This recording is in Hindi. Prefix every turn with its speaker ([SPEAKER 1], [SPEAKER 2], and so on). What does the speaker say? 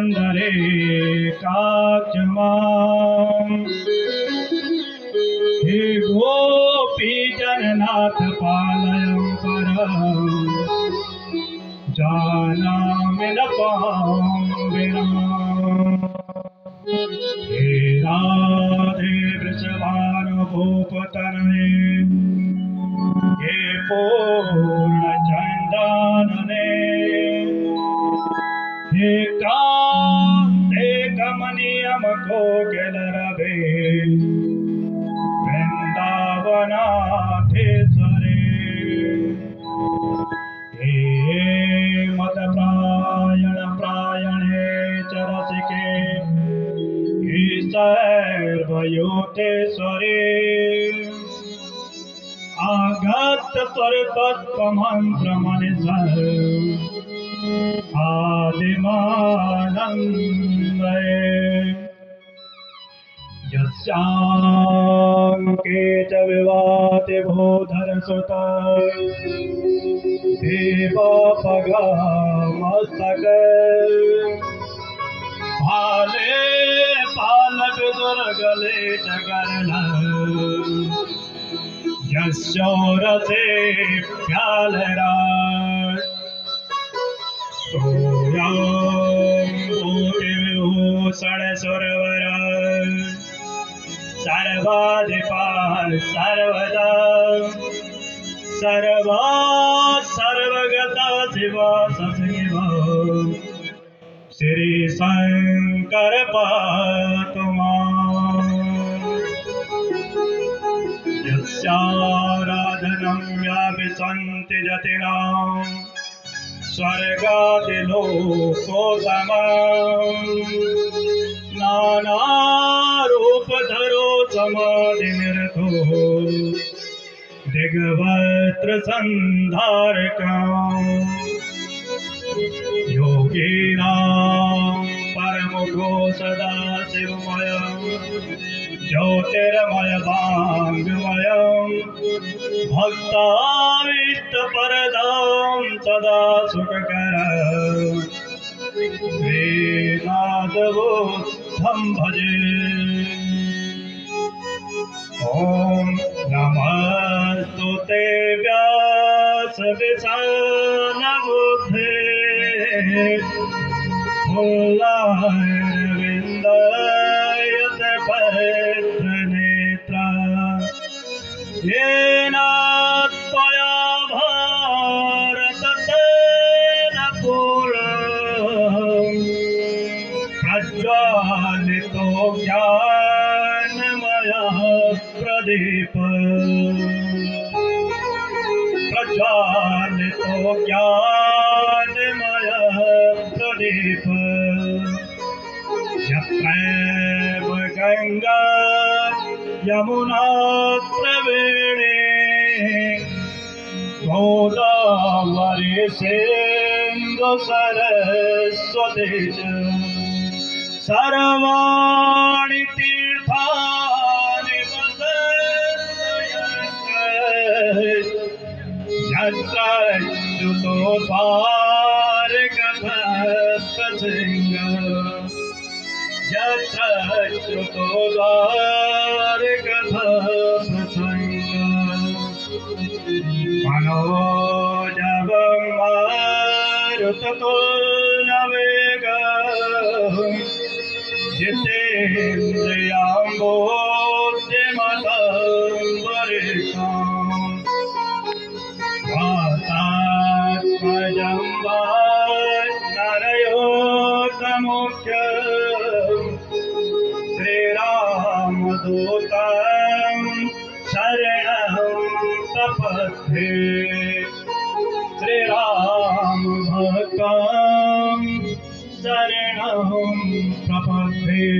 [SPEAKER 1] पुरन्दरे काक्षमाम् हे गोपीजननाथ पालयं परम् जानामि न पाम्बिनाम् हे राधे वृषभानुभूपतनये हे पूर्णचन्द्रानने हे कान्ते कमनीयमकोकिलरवे वृन्दावनाधीश्वरे हे मतप्रायण प्रायणे च रसिके हे सर्वयोतेश्वरे आगत परतत्त्वमन्त्रमनिसः आदिमानन्दये यस्याङ्के च विवाति भूधरसुत देवपगामस्तक भाले पालविदुर्गले च गर्ण यस्योरसे प्यालराज सोऽयं कोटिविभूषण सुरवर सर्वाधिपाः सर्वदा सर्वा सर्वगता शिव सशिव श्री शंकर पातु माम् यस्याराधनं व्यापिसन्ति जतिनां स्वर्गादिलोकोत्तमम् नानारूपधरो समाधिनिरतो दिग्वस्त्रसन्धारकम् योगिनां परमो सदा शिवमयम् ज्योतिर्मयवाङ्मयम् भक्ताभीष्टप्रदां सदा सुखकरम् वेदान्तबोधं भजे। ॐ नमस्तुते व्यासविशालबुद्धे मुल्लारविन्दायत भद्रनेत्रा येन त्वया भारततेन पूर्णम् प्रज्वालितो ज्ञानमयः प्रदीप प्रज्वालितो ज्ञानमयः प्रदीप यत्रैव गंगा यमुना प्रवेणे गोदावरी सिन्धु सरस्वती च सर्वाणि तीर्थानि यत्र च्युतोद्धारकथप्रसङ्गः यत्र च्युतोद्धारकथप्रसङ्गः मनोजवं मारुततुल्यवेगः जितेन्द्रियाम्बोधिमतं वरिष्ठम् वातात्मजं नरयोतमुख्यम् श्रीरामदूतं शरणं प्रपद्ये श्रीरामभक्तं शरणं प्रपद्ये।